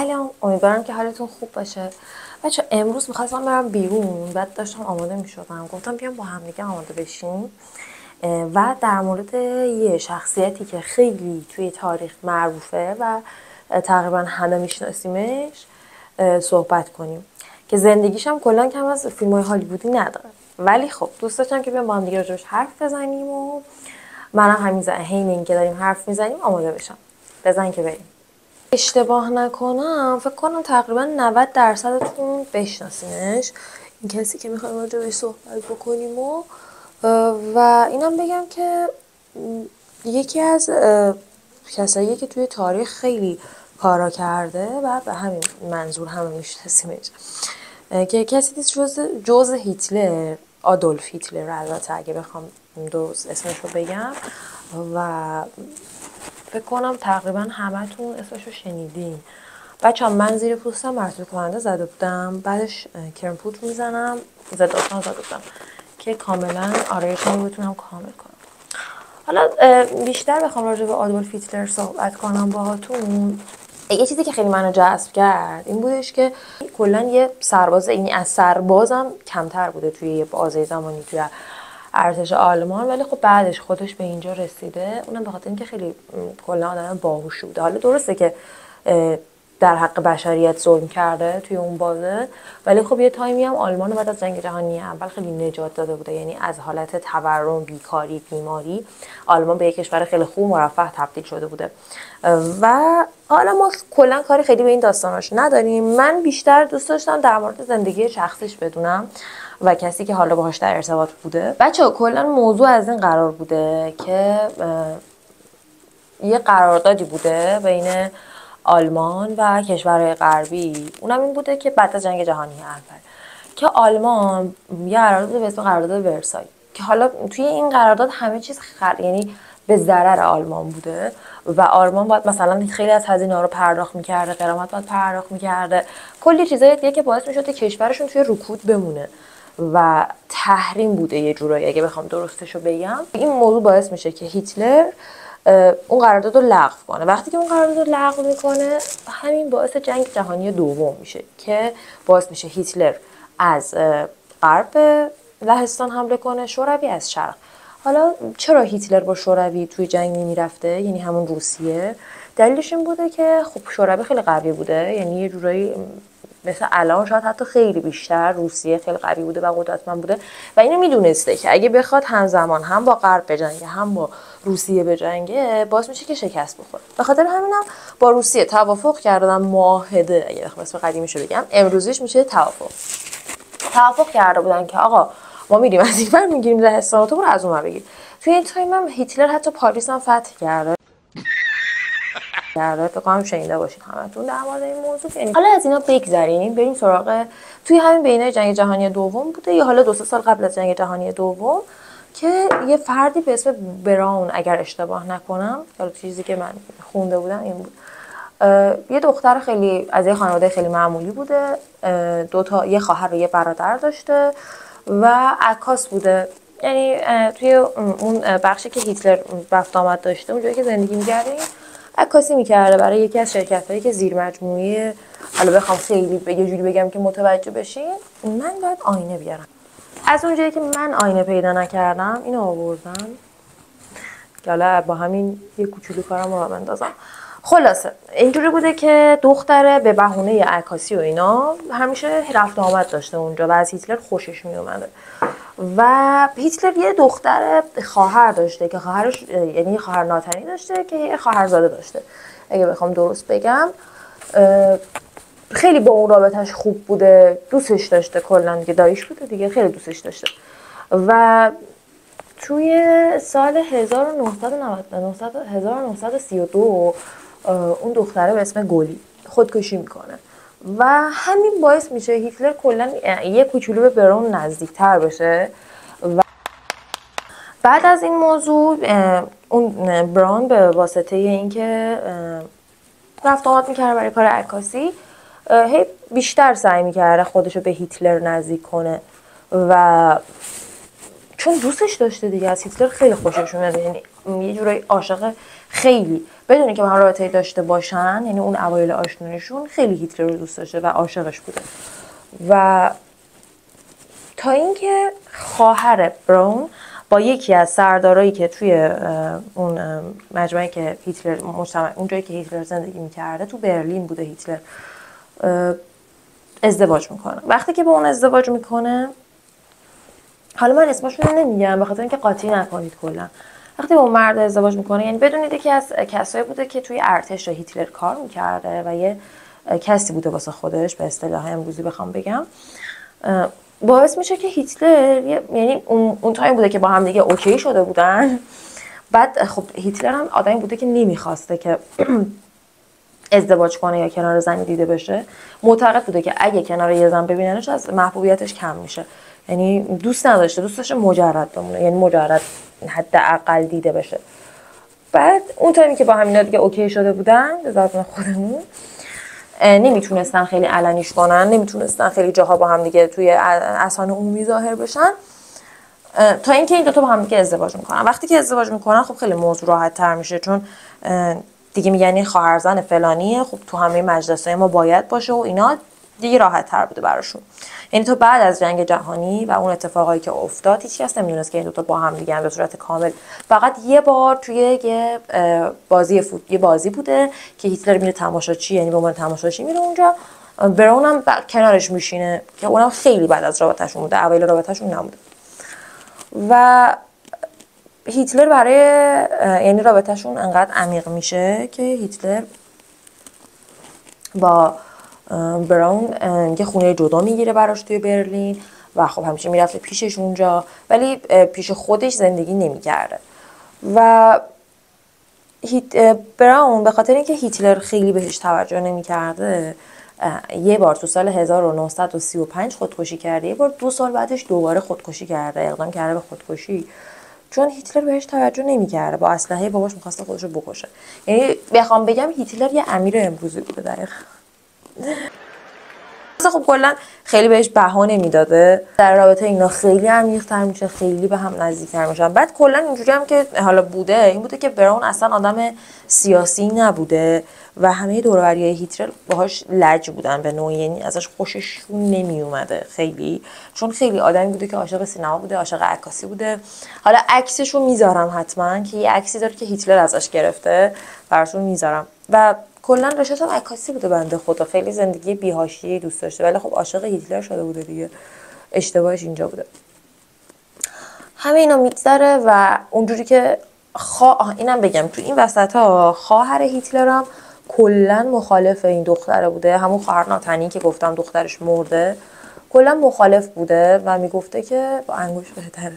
سلام، امیدوارم که حالتون خوب باشه. بچه امروز میخواستم برم بیرون، بعد داشتم آماده میشدم، گفتم بیام با هم دیگه آماده بشیم و در مورد یه شخصیتی که خیلی توی تاریخ معروفه و تقریبا همه میشناسیمش صحبت کنیم که زندگیش هم کلا کم از فیلم‌های هالیوودی نداره، ولی خب دوست داشتم که بیام با هم دیگه راجعش حرف بزنیم و منم همین حین این که داریم حرف میزنیم آماده بشم. بزن که بریم. اشتباه نکنم فکر کنم تقریبا 90% بشناسینش، این کسی که میخوایم راجع بهش صحبت بکنیم و اینم بگم که یکی از کساییه که توی تاریخ خیلی کارا کرده و به همین منظور همه میشناسیمش، که کسی نیست جز هیتلر، آدولف هیتلر البته اگه بخوام درست اسمش رو بگم، و فکر کنم تقریبا همتون اسمشو شنیدین. بچه‌ها من زیر پوستم مرطوب کننده زده بودم، بعدش کرم پودر میزنم، ضد عفونی زده بودم که کاملا آرایشم رو بتونم کامل کنم. حالا بیشتر بخوام راجع به آدولف هیتلر صحبت کنم باهاتون، یه چیزی که خیلی منو جذب کرد این بودش که کلا یه سرباز، یعنی از سربازم کمتر بوده توی یه بازه زمانی توی ارتش آلمان، ولی خب بعدش خودش به اینجا رسیده، اونم به خاطر اینکه خیلی کلا آدم باهوشی بوده. حالا درسته که در حق بشریت ظلم کرده توی اون بازه، ولی خب یه تایمی هم آلمان بعد از جنگ جهانی اول خیلی نجات داده بوده، یعنی از حالت تورم، بیکاری، بیماری آلمان به یک کشور خیلی خوب مرفه تبدیل شده بوده. و حالا ما کلا کاری خیلی به این داستاناش نداریم، من بیشتر دوست داشتم در مورد زندگی شخصیش بدونم و کسی که حالا باهاش در ارتباط بوده. بچه‌ها کلا موضوع از این قرار بوده که یه قراردادی بوده بین آلمان و کشورهای غربی، اونم این بوده که بعد از جنگ جهانی اول که آلمان یه قرارداد به اسم قرارداد ورسای، که حالا توی این قرارداد همه چیز یعنی به ضرر آلمان بوده و آلمان باید مثلا خیلی از هزینه‌ها رو پرداخت می‌کرده، غرامت باید پرداخت می‌کرده، کلی چیزای دیگه که باعث می‌شد کشورشون توی رکود بمونه و تحریم بوده یه جورایی اگه بخوام درستشو بگم. این موضوع باعث میشه که هیتلر اون قرارداد رو لغو کنه. وقتی که اون قرارداد رو لغو میکنه، همین باعث جنگ جهانی دوم میشه که باعث میشه هیتلر از غرب لهستان حمله کنه، شوروی از شرق. حالا چرا هیتلر با شوروی توی جنگ نمیرفته، یعنی همون روسیه؟ دلیلش این بوده که خب شوروی خیلی قوی بوده، یعنی یه جورایی مثل الان شاید حتی خیلی بیشتر روسیه خیلی قوی بوده و قدرتمند بوده و اینو میدونسته که اگه بخواد همزمان هم با غرب بجنگه هم با روسیه بجنگه باعث میشه که شکست بخوره. به خاطر همینم با روسیه توافق کردن، معاهده اگه بخوام اسم قدیمیشو بگم، امروزیش میشه توافق کرده بودن که آقا ما میریم از این ور میگیریم لهستان، تو برو از اون ور بگیر. توی این تایم هم هیتلر حتی پاریس هم فتح کرده. فکر کنم شنیده باشید همتون در مورد این موضوع. یعنی حالا از اینا بگذریم، بریم سراغ توی همین بینای جنگ جهانی دوم بوده، یا حالا 2 سال قبل از جنگ جهانی دوم، که یه فردی به اسم براون، اگر اشتباه نکنم، حالا چیزی که من خونده بودم این بود، یه دختر خیلی از یه خانواده خیلی معمولی بوده، یه خواهر و یه برادر داشته و عکاس بوده. یعنی توی اون بخشی که هیتلر رفت آمد داشته، اونجایی که زندگی می‌کرده، عکاسی می‌کرده برای یکی از شرکت‌هایی که زیر مجموعه، حالا بخوام خیلی یه جوری بگم که متوجه بشین، من باید آینه بیارم. از اونجایی که من آینه پیدا نکردم اینو آوردم که حالا با همین یه کوچولو کارم رو بندازم. خلاصه اینجوری بوده که دختره به بهونه عکاسی و اینا همیشه رفت آمد داشته اونجا و از هیتلر خوشش می اومده و هیتلر یه دختر خواهر داشته که خواهرش، یعنی خواهر ناتنی داشته که یه خواهرزاده داشته اگه بخوام درست بگم. خیلی با اون رابطش خوب بوده، دوستش داشته، کلا دیگه داییش بوده دیگه، خیلی دوستش داشته و توی سال 1932 اون دختره به اسم گلی خودکشی میکنه و همین باعث میشه هیتلر کلا یه کوچولو به براون نزدیکتر بشه. و بعد از این موضوع اون براون به واسطه اینکه رفت آمد میکرده برای کار عکاسی، هی بیشتر سعی میکرده خودشو به هیتلر نزدیک کنه و چون دوستش داشته دیگه، از هیتلر خیلی خوشش اومده، یعنی یه جورایی عاشق خیلی بدون اینکه با هم رابطه‌ای داشته باشن، یعنی اون اوایل آشناییشون خیلی هیتلر رو دوست داشته و عاشقش بوده. و تا اینکه خواهر براون با یکی از سردارایی که توی اون مجمعی که هیتلر اونجایی که هیتلر زندگی میکرده تو برلین بوده، هیتلر ازدواج میکنه. وقتی که با اون ازدواج میکنه، حالا من اسمشون رو نمیگم به خاطر اینکه قاطی نکنید کلا، وقتی با اون مرد ازدواج میکنه، یعنی بدونید یکی از کسایی بوده که توی ارتش هیتلر کار میکرده و یه کسی بوده واسه خودش، به اصطلاح امروزی بخوام بگم، باعث میشه که هیتلر، یعنی اون تایم بوده که با هم دیگه اوکی شده بودن. بعد خب هیتلر هم آدمی بوده که نمیخواسته که ازدواج کنه یا کنار زنی دیده بشه. معتقد بوده که اگه کنار یه زن ببیننش از محبوبیتش کم میشه، یعنی دوست نداشته، دوست داشته مجرد بمونه، یعنی مجرد حداقل دیده بشه. بعد اون تایمی که با همینا دیگه اوکی شده بودن به زبان خودمون، نمیتونستن خیلی علنیش کنن، نمیتونستن خیلی جاها با هم دیگه توی اسانید عمومی ظاهر بشن، تا اینکه این دوتا با هم دیگه ازدواج میکنن. وقتی که ازدواج میکنن خب خیلی موضوع راحت تر میشه، چون دیگه میگن این خواهرزن فلانیه، خب تو همه مجلسای ما باید باشه و اینا، دیگه راحت تر بوده براشون. یعنی تا بعد از جنگ جهانی و اون اتفاقایی که افتاد، هیچ کس نمیدونست که این دوتا با هم دیگه به صورت کامل. فقط یه بار توی یه بازی بوده که هیتلر میره تماشاچی، یعنی به عنوان تماشاچی میره اونجا، براون هم کنارش میشینه، که اونم خیلی بعد از رابطه‌شون بوده، اوایل رابطه‌شون نبوده. و هیتلر برای، یعنی رابطه‌شون انقدر عمیق میشه که هیتلر با براون یه خونه جدا میگیره براش توی برلین و خب همیشه میرفته پیشش اونجا، ولی پیش خودش زندگی نمیکرده. و براون به خاطر اینکه هیتلر خیلی بهش توجه نمیکرده، یه بار تو سال 1935 خودکشی کرده، یه بار 2 سال بعدش دوباره خودکشی کرده، اقدام کرده به خودکشی، چون هیتلر بهش توجه نمیکرده، با اسلحه باباش میخواسته خودش رو بکشه. یعنی بخوام بگم هیتلر یه امیر امروزی بوده دقیقا. خب کلا خیلی بهش بها نمیداده، در رابطه اینا خیلی عمیق‌تر میشه، خیلی به هم نزدیک‌تر میشن. بعد کلا اینجوری هم که حالا بوده، این بوده که براون اصلا آدم سیاسی نبوده و همه دور و بریای هیتلر باهاش لج بودن به نوعی، یعنی ازش خوششون نمی اومده خیلی، چون خیلی آدمی بوده که عاشق سینما بوده، عاشق عکاسی بوده. حالا عکسشو میذارم حتما، که یه عکسی داره که هیتلر ازش گرفته، براتون میذارم. و کلا رشته‌ش هم عکاسی بوده بنده خدا، خیلی زندگی بی‌حاشیه‌ای دوست داشته، ولی خب عاشق هیتلر شده بوده دیگه، اشتباهش اینجا بوده. همه اینا میگذره و اونجوری که اینم بگم تو این وسط‌ها خواهر هیتلر هم کلا مخالف این دختره بوده، همون خواهر ناتنی که گفتم دخترش مرده، کلا مخالف بوده و میگفته که با انگوش بهتره،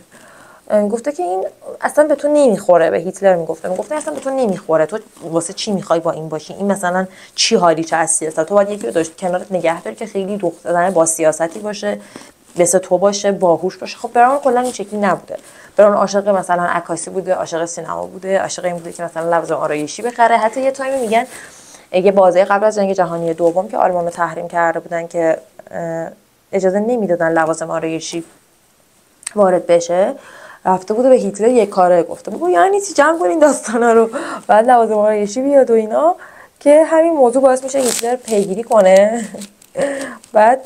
گفته که این اصلا به تو نمیخوره، به هیتلر میگفته اصلا به تو نمیخوره، تو واسه چی میخوای با این باشی، این مثلا چی حالی چه از سیاست، تو باید یکی رو داشت کنارت نگه داری که خیلی دختر با سیاستی باشه، مثل تو باشه، باهوش باشه. خب براون کلا این شکلی نبوده، براون عاشق مثلا عکاسی بوده، عاشق سینما بوده، عاشق این بوده که مثلا لوازم آرایشی بخره. حتی یه تایمی میگن یه بازه قبل از جنگ جهانی دوم که آلمان رو تحریم کرده بودن که اجازه نمیدادن لوازم آرایشی وارد بشه، رفته بوده به هیتلر یک کاره گفته بابا یعنی چی، جمع کنین داستانا رو، بعد لوازم آرایشی بیاد و اینا، که همین موضوع باعث میشه هیتلر پیگیری کنه بعد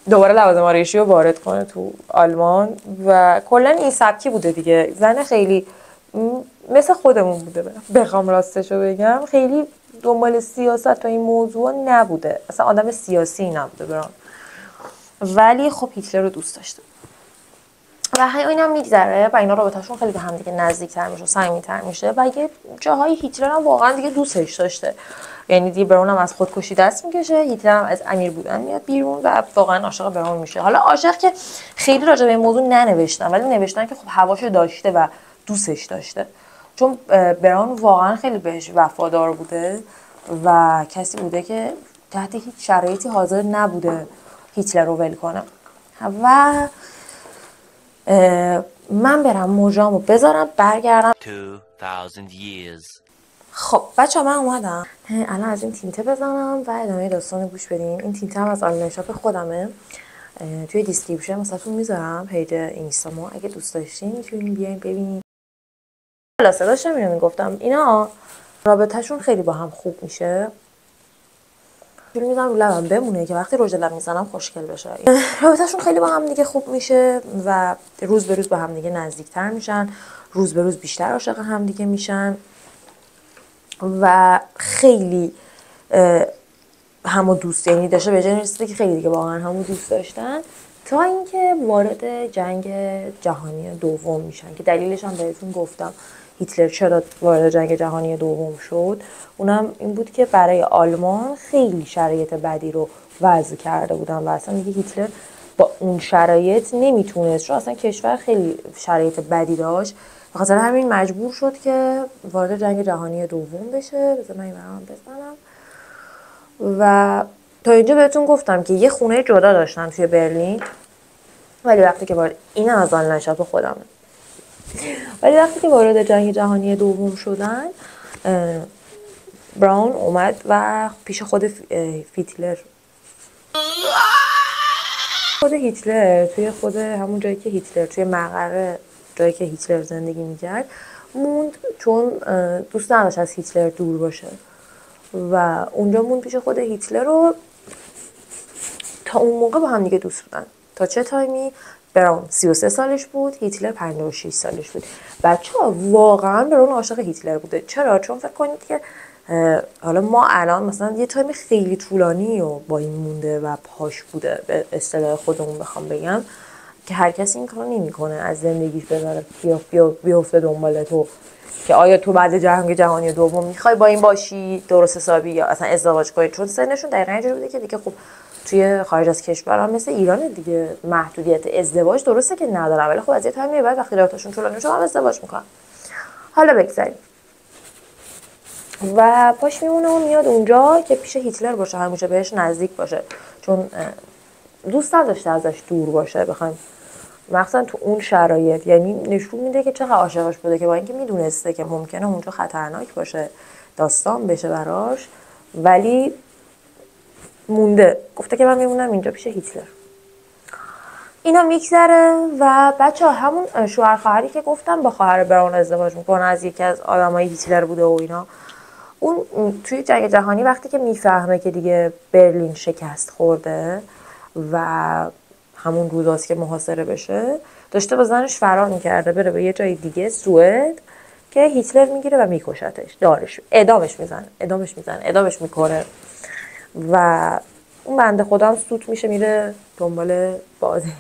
دوباره لوازم آرایشی رو وارد کنه تو آلمان. و کلا این سبکی بوده دیگه، زن خیلی مثل خودمون بوده، بخوام راستشو بگم خیلی دنبال سیاست تا این موضوع نبوده، اصلا آدم سیاسی نبوده برام، ولی خب هیتلر رو دوست داشته. و اینم میگذره و اینا رابطه‌شون خیلی به هم دیگه نزدیک‌تر میشه، صمیمی‌تر میشه و یه جاهای هیتلر هم واقعا دیگه دوستش داشته، یعنی دیگه براون هم از خودکشی دست میکشه، هیتلر هم از امیر بودن میاد بیرون و واقعا عاشق براون میشه. حالا عاشق که خیلی راجع به این موضوع ننوشتن، ولی نوشتن که خب هواشو داشته و دوستش داشته، چون براون واقعا خیلی بهش وفادار بوده و کسی بوده که تحت هیچ شرایطی حاضر نبوده هیتلر رو ول کنه. و من برم موجامو بذارم برگردم. 2000 years. خب بچه من اومدم الان از این تینته بزنم و ادامه داستان گوش بدیم. این تینته هم از آنلاین شاپ خودمه، توی دیسکریپشن مثلا میذارم پیج اینستامو، اگه دوست داشتین میتونین بیاین ببینین. خلاصه داشتم اینو میگفتم، اینا رابطهشون خیلی با هم خوب میشه. جوری میزنم رو لبم بمونه که وقتی رژ لب میزنم خوشگل بشه. رابطهشون خیلی با هم دیگه خوب میشه و روز به روز با هم دیگه نزدیکتر میشن، روز به روز بیشتر عاشق هم دیگه میشن و خیلی همو دوست، یعنی داشته به جای رسیده که خیلی دیگه واقعا همو دوست داشتن تا اینکه وارد جنگ جهانی دوم میشن که دلیلش هم بهتون گفتم. هیتلر چرا وارد جنگ جهانی دوم شد؟ اونم این بود که برای آلمان خیلی شرایط بدی رو وضع کرده بودن و اصلا دیگه هیتلر با اون شرایط نمیتونست، چون اصلا کشور خیلی شرایط بدی داشت، بخاطر همین مجبور شد که وارد جنگ جهانی دوم بشه. بذار من این برام بزنم. و تا اینجا بهتون گفتم که یه خونه جدا داشتن توی برلین، ولی وقتی که وارد این از آن نشد خودمه، ولی وقتی که وارد جنگ جهانی دوم شدن براون اومد و پیش خود هیتلر توی خود همون جایی که هیتلر توی مقر جایی که هیتلر زندگی میکرد موند، چون دوست نداشت از هیتلر دور باشه و اونجا موند پیش خود هیتلر رو تا اون موقع با هم دیگه دوست بودن. تا چه تایمی؟ براون 33 سالش بود، هیتلر 56 سالش بود. بچه‌ها واقعا براون عاشق هیتلر بوده. چرا؟ چون فکر کنید که حالا ما الان مثلا یه تایم خیلی طولانی و با این مونده و پاش بوده، به اصطلاح خودمون بخوام بگم، که هر کسی این کارو نمی‌کنه، از زندگیش بذاره بیفته دنبال تو که آیا تو بعد جنگ جهانی دوم میخوای با این باشی درست حسابی یا اصلا ازدواج کنی، چون سنشون دقیقاً اینجوری بوده که دیگه خب توی خارج از کشور هم مثل ایران دیگه محدودیت ازدواج درسته که ندارن، ولی خب از یه تایمی بعد وقتی رابطه‌شون طولانی میشه هم ازدواج میکنن. حالا بگذاریم و پاش میمونه و میاد اونجا که پیش هیتلر باشه، همیشه بهش نزدیک باشه، چون دوست نداشته ازش دور باشه. بخوایم مثلا تو اون شرایط، یعنی نشون میده که چقدر عاشقش بوده، که با اینکه میدونسته که ممکنه اونجا خطرناک باشه، داستان بشه براش، ولی مونده، گفته که من میمونم اینجا پیش هیتلر. اینا میگذره و بچه همون شوهر خواهری که گفتم با خواهر براون ازدواج میکنه، از یکی از آدمای هیتلر بوده و اینا. اون توی جنگ جهانی وقتی که میفهمه که دیگه برلین شکست خورده و همون روزاست که محاصره بشه، داشته با زنش فرار میکرده بره به یه جای دیگه، سوئد، که هیتلر میگیره و میکشتش، دارش ادامش میکنه و اون بنده خدا هم سوت میشه میره دنبال بازی.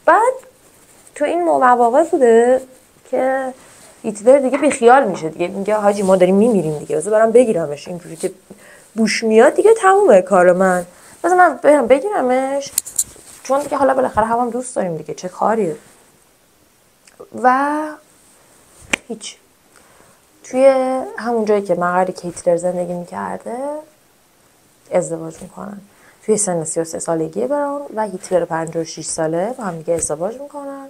بعد تو این مواقع بوده که هیتلر دیگه بیخیال میشه، دیگه میگه حاجی ما داریم میمیریم دیگه، بذار برم بگیرمش، اینجوری که بوش میاد دیگه تمومه کار من، بذار من برم بگیرمش، چون دیگه حالا بالاخره هم دوست داریم دیگه، چه کاریه. و هیچ، توی همون جایی که مقری که هیتلر زندگی میکرده ازدواج میکنن. توی سن 33 سالگی براون و هیتلر 56 ساله با هم دیگه ازدواج میکنن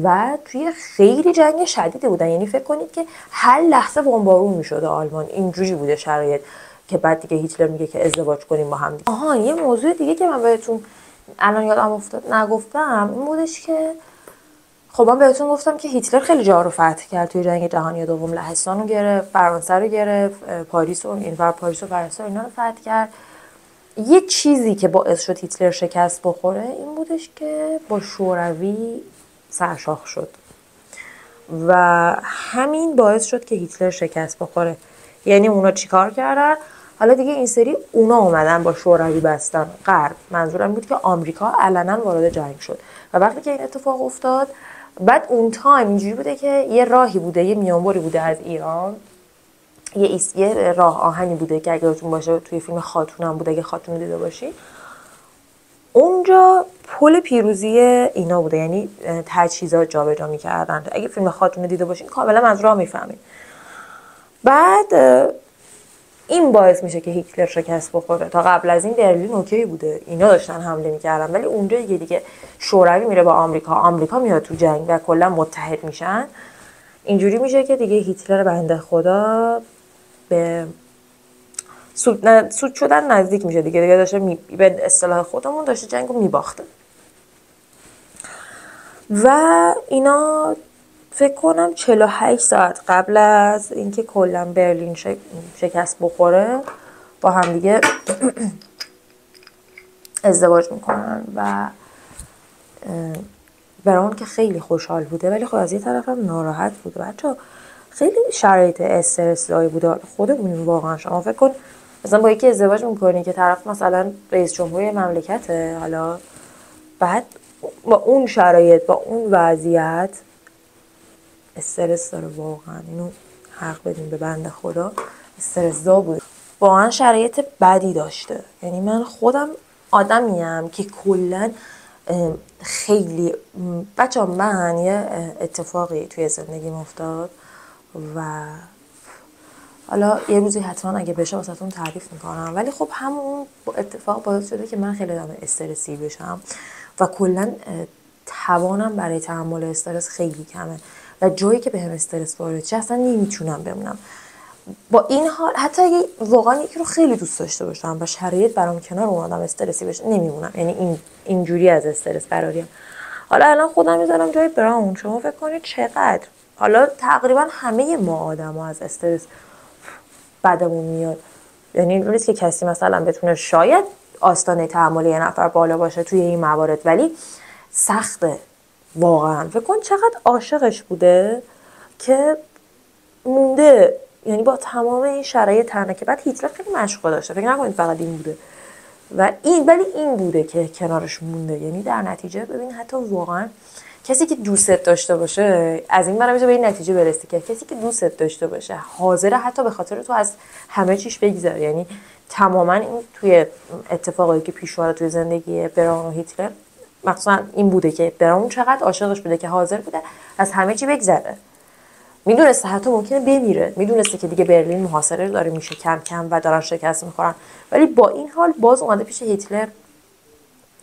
و توی خیلی جنگ شدیدی بودن، یعنی فکر کنید که هر لحظه بمبارون میشده آلمان، اینجوری بوده شرایط که بعد دیگه هیتلر میگه که ازدواج کنیم با هم دیگه. یه موضوع دیگه که من بهتون الان یادم افتاد نگفتم این بودش که خب من بهتون گفتم که هیتلر خیلی جا رو فتح کرد توی جنگ جهانی دوم، لهستان رو گرفت، فرانسه رو گرفت، پاریس و فرانسه اینا رو فتح کرد. یه چیزی که باعث شد هیتلر شکست بخوره این بودش که با شوروی سرشاخ شد و همین باعث شد که هیتلر شکست بخوره. یعنی اونا چیکار کردن؟ حالا دیگه این سری اونا اومدن با شوروی بستن، غرب، منظورم بود که آمریکا علنا وارد جنگ شد و وقتی که این اتفاق افتاد، بعد اون تایم اینجوری بوده که یه راهی بوده، یه میانبری بوده از ایران، یه راه آهنی بوده که اگه یادتون باشه توی فیلم خاتونم بوده، اگه خاتون دیده باشی، اونجا پل پیروزی اینا بوده، یعنی تجهیزات جابجا می‌کردن. اگه فیلم خاتون دیده باشین کاملا از راه میفهمید. بعد این باعث میشه که هیتلر شکست بخوره. تا قبل از این برلین اوکی بوده، اینا داشتن حمله می‌کردن، ولی اونجا دیگه شوروی میره با آمریکا میاد تو جنگ و کلا متحد میشن. اینجوری میشه که دیگه هیتلر بنده خدا به سود شدن نزدیک میشه دیگه داشته به اصطلاح خودمون داشته جنگو میباخته و اینا فکر کنم 48 ساعت قبل از اینکه کلا برلین شکست بخوره با هم دیگه ازدواج میکنن و براون که خیلی خوشحال بوده ولی خب از یه طرف هم ناراحت بوده. بچه خیلی شرایط استرس‌زایی بوده. خودمون واقعا شما فکر کن مثلا با یکی ازدواج میکنی که طرف مثلا رئیس جمهوری مملکته، حالا بعد با اون شرایط با اون وضعیت استرس داره. واقعا اینو حق بدیم به بنده خدا، استرس‌زا بود. واقعا شرایط بدی داشته. یعنی من خودم آدمیم که کلا خیلی بچه من یه اتفاقی توی زندگیم افتاد و حالا یه روزی حتما اگه بشه واسهتون تعریف میکنم، ولی خب همون اتفاق باعث شده که من خیلی آدم استرسی بشم و کلا توانم برای تحمل استرس خیلی کمه و جایی که بهم استرس وارد شه اصلا نمیتونم بمونم. با این حال حتی اگه واقعا یکی رو خیلی دوست داشته باشم و شرایط برام کنار اون آدم استرسی بشه نمیمونم. یعنی اینجوری از استرس فراریم. حالا الان خودم میذارم جای براون. شما فکر کنید چقدر حالا تقریبا همه ما آدما از استرس بعدمون میاد. یعنی نیست که کسی مثلا بتونه شاید آستانه تحمل یه نفر بالا باشه توی این موارد، ولی سخته واقعا. فکر کن چقدر عاشقش بوده که مونده. یعنی با تمام این شرایط تنها که بعد هیتلر خیلی مشغول داشته، فکر نکنید فقط این بوده و ولی این بوده که کنارش مونده. یعنی در نتیجه ببین حتی واقعا کسی که دوستت داشته باشه از این برای میشه به این نتیجه برسی که کسی که دوستت داشته باشه حاضره حتی به خاطر تو از همه چیش بگذره. یعنی تماما این توی اتفاقایی که پیش اومده توی زندگی براون و هیتلر مخصوصا این بوده که براون چقدر عاشقش بوده که حاضر بوده از همه چی بگذره. میدونسته حتی ممکنه بمیره، میدونسته که دیگه برلین محاصره داره میشه کم کم و دارن شکست میخورن، ولی با این حال باز اومده پیش هیتلر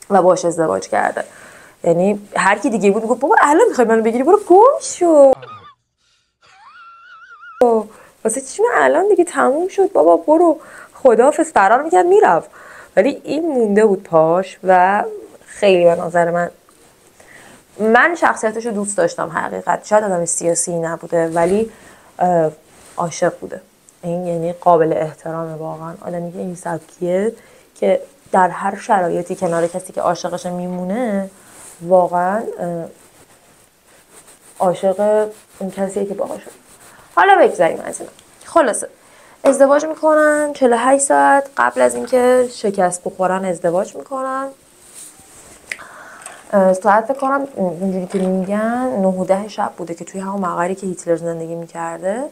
و باهاش ازدواج کرده. یعنی هر کی دیگه بود میگفت بابا الان میخوای منو بگیری برو گم شو، واسه چی من الان دیگه تموم شد بابا برو، خداحافظ، فرار میکرد میرفت. ولی این مونده بود پاش و خیلی به نظر من شخصیتشو دوست داشتم. حقیقت شاید آدم سیاسی نبوده ولی عاشق بوده. این یعنی قابل احترامه واقعا. آدمی که این سبکیه که در هر شرایطی کنار کسی که عاشقش میمونه واقعا عاشق اون کسیه که باهاشه. حالا بگذاریم از اینا. خلاصه ازدواج میکنن 48 ساعت قبل از اینکه شکست بخورن ازدواج میکنن. ساعت فکر کنم اینجوری که میگن 9 و 10 شب بوده که توی همون مقری که هیتلر زندگی میکرده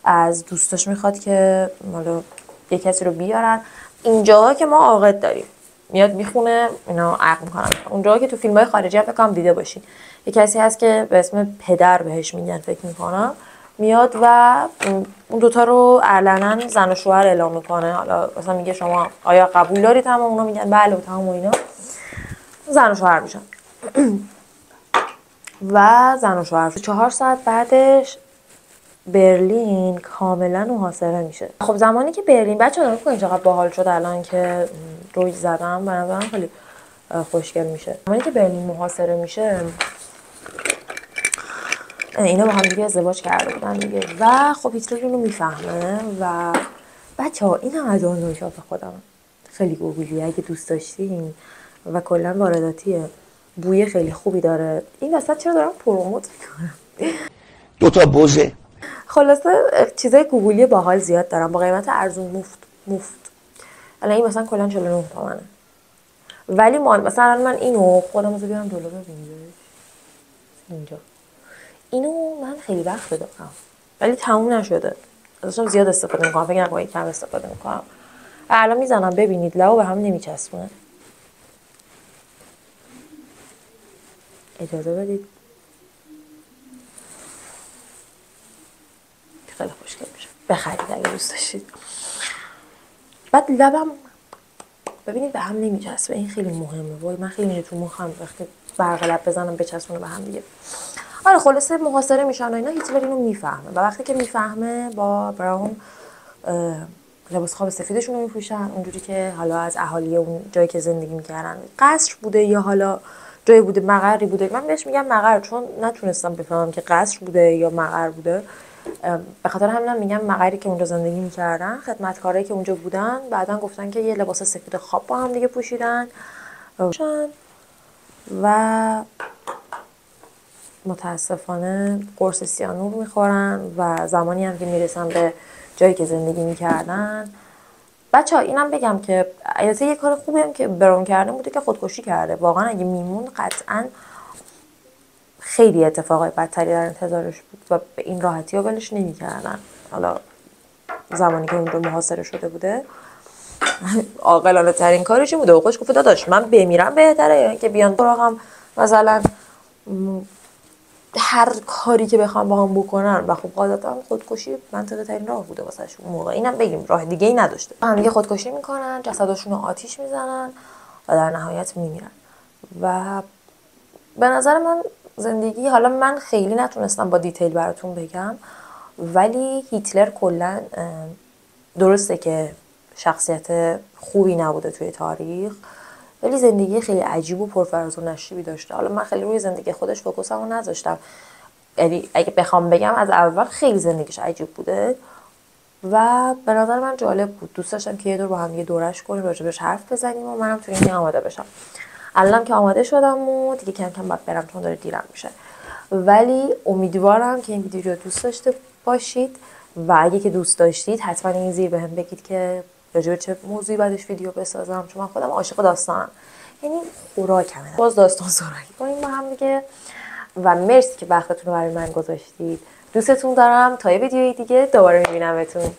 از دوستاش میخواد که حالا یه کسی رو بیارن. اینجا که ما عاقد داریم میاد میخونه اینا عقد میکنن. اونجا که تو فیلم‌های خارجی هم فکر کنم دیده باشین یه کسی هست که به اسم پدر بهش میگن فکر میکنم، میاد و اون دوتا رو علنا زن و شوهر اعلام میکنه. حالا مثلا میگه شما آیا قبول دارید؟ هم اونا میگن بله و تمام و اینا، زن و شوهر میشن و زن و شوهر 4 ساعت بعدش برلین کاملا محاصره میشه. خب زمانی که برلین بچه‌ها نگاه کنید چقدر باحال شد الان که روی زدم، به نظرم خیلی خوشگل میشه. زمانی که برلین محاصره میشه اینا با هم دیگه ازدواج کرده بودن دیگه و خب هیتلر اینو میفهمه و بچه‌ها این هم از آن نوشات خودم خیلی گوگلیه اگه دوست داشتین و کلا وارداتیه، بوی خیلی خوبی داره. این وسط چرا دارم پروموت میکنم؟ دوتا بوزه. خلاصه چیزای گوگلی باحال زیاد دارم با قیمت ارزون مفت. الان این مثلا کلا 49 تومنه، ولی مثلا من اینو خودم رو بیارم دلار ببینید اینجا، اینو من خیلی وقت دارم ولی تموم نشده، ازشم زیاد استفاده میکنم، فکر نکنید کم استفاده میکنم. الان میزنم ببینید لو به هم نمیچسبونه. اجازه بدید. خیلی خوشگل میشه، بخرید اگه دوست داشتید. بعد لبم ببینید به هم نمیچسبه، این خیلی مهمه. وای من خیلی میره تو مخم وقتی برق لب بزنم بچسبونه به هم دیگه. آره خلاصه محاصره میشن و اینا. هیتلر اینو میفهمه و وقتی که میفهمه با براون لباس خواب سفیدشون رو میپوشن اونجوری که حالا از اهالی اون جایی که زندگی میکردن قصر بوده یا حالا جایی بوده، مقری بوده. من بهش میگم مقر چون نتونستم بفهمم که قصر بوده یا مقر بوده. به خاطر همینم میگم مقری که اونجا زندگی میکردن. خدمتکارایی که اونجا بودن بعدن گفتن که یه لباس سفید خواب با هم دیگه پوشیدن و متاسفانه قرص سیانور میخورن و زمانی هم که میرسن به جایی که زندگی میکردن. بچه‌ها اینم بگم که البته یه کار خوبی هم که برون کرده بوده که خودکشی کرده. واقعا اگه میمون قطعا خیلی اتفاقای بدتری در انتظارش بود و به این راحتی ها ولش نمی‌کردن. حالا زمانی که اونجا محاصره شده بوده عاقلانه ترین کارش بوده. خوش گفته داداش من بمیرم بهتره یا اینکه بیان سراغم مثلا هر کاری که بخوام با هم بکنن. و خب قاعدتا خودکشی منطقه ترین راه بوده واسش اون موقع. اینم بگیم راه دیگه ای نداشته. هم دیگه خودکشی میکنن، جسدشون رو آتیش میزنن و در نهایت میمیرن. و به نظر من زندگی، حالا من خیلی نتونستم با دیتیل براتون بگم، ولی هیتلر کلا درسته که شخصیت خوبی نبوده توی تاریخ، ولی زندگی خیلی عجیب و پرفراز و نشیبی داشته. حالا من خیلی روی زندگی خودش فوکوسمو نذاشتم، یعنی اگه بخوام بگم از اول خیلی زندگیش عجیب بوده و به نظر من جالب بود. دوست داشتم که یه دور با هم دیگه دورش کنیم، راجبش حرف بزنیم و منم تو این آماده بشم. الانم که آماده شدم و دیگه کم کم باید برم چون داره دیرم میشه. ولی امیدوارم که این ویدیو رو دوست داشته باشید و اگه که دوست داشتید حتما این زیر بهم بگید که راجع به چه موضوعی بعدش ویدیو بسازم، چون من خودم عاشق داستانم، یعنی خوراکمه. باز داستان سرایی کنیم با هم دیگه. و مرسی که وقتتون رو برای من گذاشتید. دوستتون دارم. تا یه ویدیوی دیگه دوباره میبینمتون.